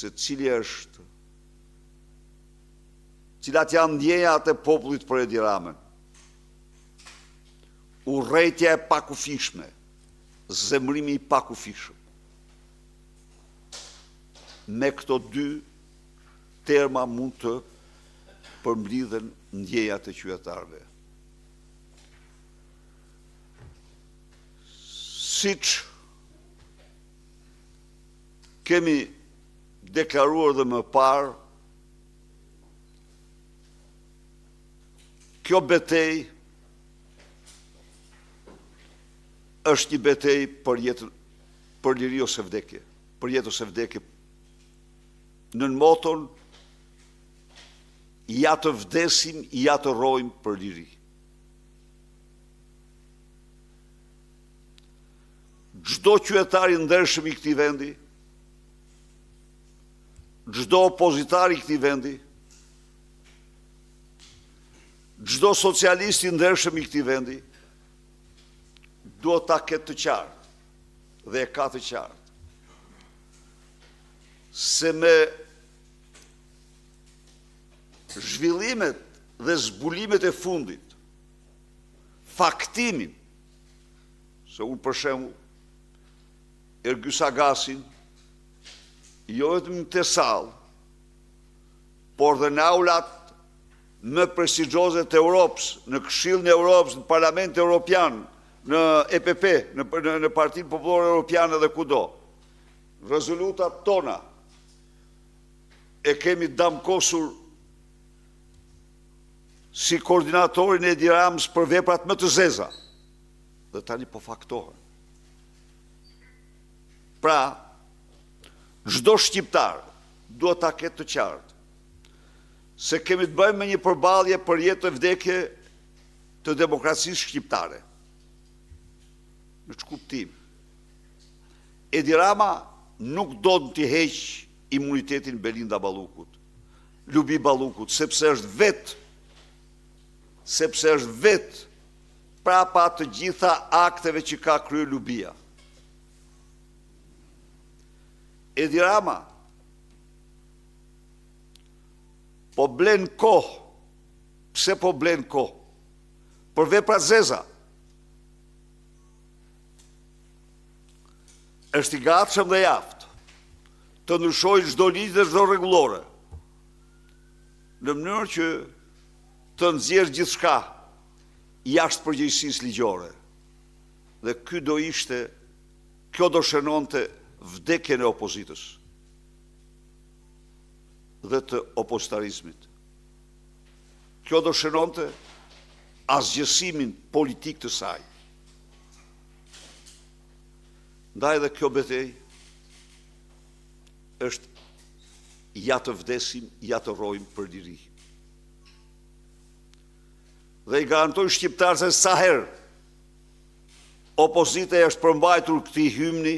se cilat janë ndjenjat e popullit për Edi Ramën. Urrejtja e pakufishme, zemrimi i pakufishëm. Me këto dy terma mund të përmblidhen ndjenjat e qytetarëve. Siç kemi deklaruar dhe më parë, kjo betejë është një betejë për liri ose vdekje, për jetë ose vdekje. Nën moton, ja të vdesim, ja të rrojmë për liri. Çdo qytetar i ndershëm i këtij vendi, çdo opozitar i këtij vendi, çdo socialist i ndershëm i këtij vendi, duhet ta ketë të qartë dhe e ka të qartë se me zhvillimet dhe zbulimet e fundit, faktimin, se unë për shembull Ergy Sagasin, jo vetëm në Tesall, por dhe në aulat më prestigjioze të Europës, në Këshillin e Europës, në Parlamentin Evropian, në EPP, në Partinë Popullore Europiane dhe kudo. Rezolutat tona e kemi damkosur si koordinatorin e Edi Ramës për veprat më të zeza, dhe tani po faktohen. Pra, çdo shqiptar duhet ta ketë të qartë se kemi të bëjmë me një përballje për jetë e vdekje të demokracisë shqiptare. Në që kuptim, Edi Rama nuk do të t'i heqë imunitetin Belinda Ballukut, Lubi Ballukut, sepse është vetë prapa të gjitha akteve që ka kryer Lubia. Edi Rama po blen kohë. Pse po blen kohë? Për vepra zeza. Është i gatshëm dhe aftë të ndryshojë çdo ligj dhe çdo rregullore, në mënyrë që të nxjerrë gjithçka jashtë përgjegjësisë ligjore. Dhe kjo do shënonte vdekjen e opozitës dhe të opozitarizmit. Kjo do shënonte asgjësimin politik të saj. Ndaj dhe kjo betejë është ja të vdesim, ja të rrojmë për liri. Dhe i garantoj shqiptarë se sa herë opozita është përmbajtur këtij hymni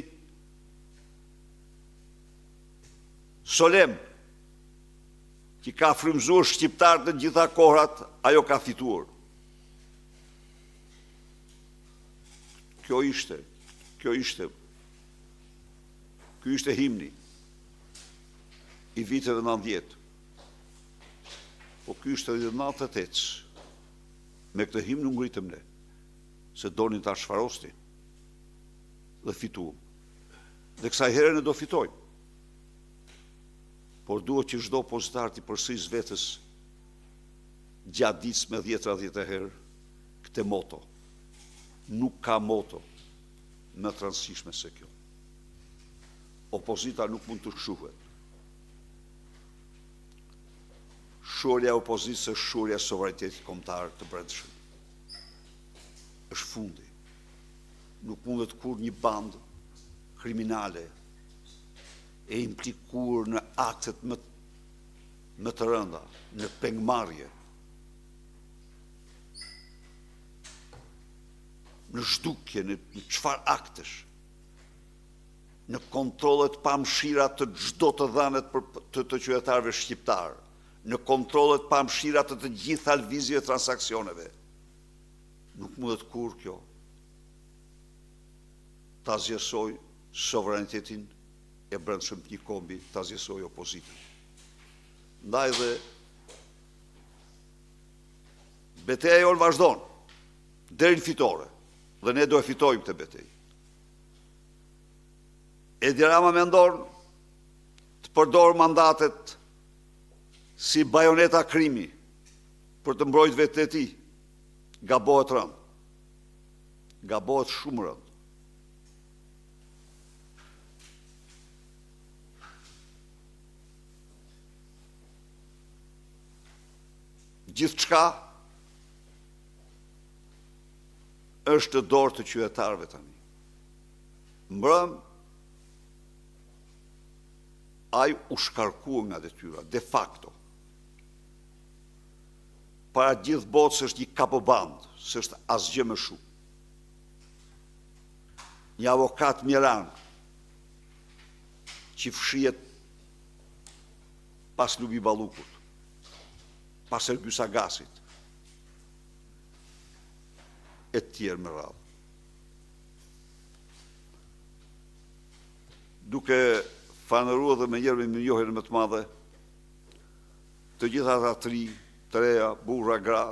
solem, që ka frymëzuar shqiptarët në gjitha kohrat, ajo ka fituar. Ky ishte himni i viteve 90. Po ky ishte edhe 98. Me këtë himn nuk ngritëm ne, se donin ta shfarostin dhe fituam. Dhe kësaj here ne do fitojmë. Por duhet që çdo opozitar t'i përsërisë vetes gjatë ditës me 10 herë këtë moto. Nuk ka moto më të rëndësishme se kjo. Opozita nuk mund të shquhet. Shurja e opozitës është shurja e sovranitetit kombëtar të brendshëm. Është fundi. Nuk mundet kur një bandë kriminale e implikuar në aktet më të rënda, në pengmarrje, në zhdukje, në çfarë aktesh, në kontrollet pamëshira të çdo të dhënet të qytetarëve shqiptarë, në kontrollet pamëshira të të gjitha lëvizjeve të transaksioneve. Nuk mundet kur kjo ta zgjersoj sovranitetin e brendshëm të një kombi të azjesoj opozitën. Ndaj dhe betejë jonë vazhdonë deri në fitore, dhe ne do e fitojmë këtë betejë. Edi Rama mendon të përdorë mandatet si bajoneta krimi për të mbrojtë vetë e ti. Gabohet rënd. Gabohet shumë rënd. Gjithë qka është të dorë të qytetarëve tani. Mbrëm, ai u shkarkua nga detyra, de facto. Para gjithë botës është një kapoband, së është asgjë më shumë. Një avokat Miran, që fshihet pas Lubi Ballukut, pas Ergjys Agasit, e tjerë me radhë. Duke fanërua dhe me njerëve me njohjen më të madhe, të gjitha ata tri, të reja, burra, gra,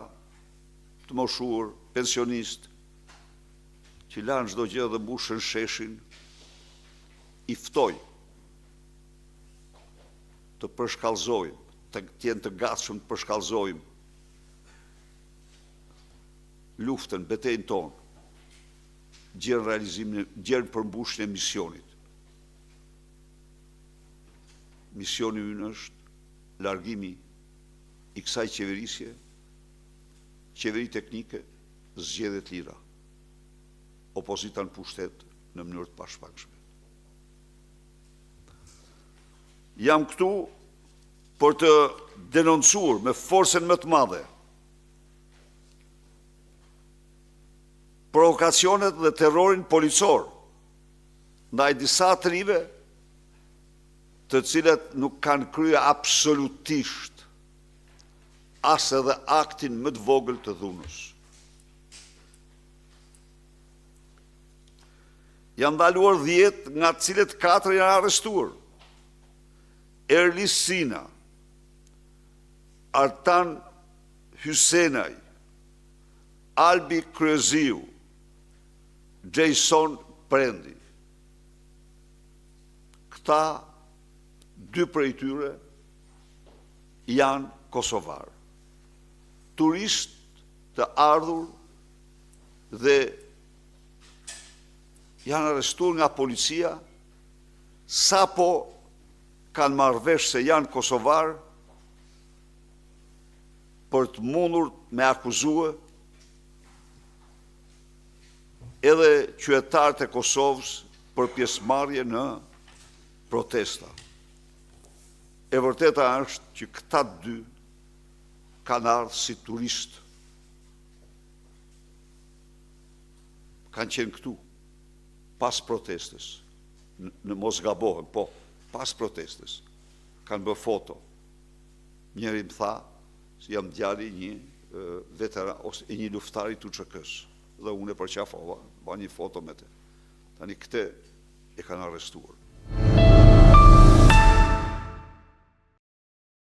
të moshur, pensionist, që lanë çdo gjë dhe mbushën sheshin, i ftoj të përshkallëzojmë, të jenë të gatshëm të përshkallëzojmë luftën, betejën tonë, gjerë realizimin, gjerë përmbushjen e misionit. Misioni ynë është largimi i kësaj qeverisje, qeveri teknike, zgjedhjet lira, opozita në pushtet në mënyrë të pashpakshme. Jam këtu për të denoncuar me forcën më të madhe provokacionet dhe terrorin policor ndaj disa të rive të cilët nuk kanë kryer absolutisht as edhe aktin më të vogël të dhunës. Janë ndaluar 10, nga të cilët 4 janë arrestuar. Erlis Sina, Artan Hysenaj, Albi Kryeziu, Jason Prendi. Këta 2 prej tyre janë kosovar. Turist të ardhur dhe janë arrestuar nga policia sapo kanë marrë vesh se janë kosovar për të mundur me akuzue edhe qytetarët e Kosovës për pjesëmarrje në protesta. E vërteta është që këta 2 kanë ardhur si turistë. Kanë qenë këtu pas protestës. Në mos gabohem, po, pas protestës. Kanë bërë foto. Njëri më tha se jam djali një veteran ose një luftari të UÇK-s. Dhe unë e përqafova, ba një foto me te. Tani këte e kanë arrestuar.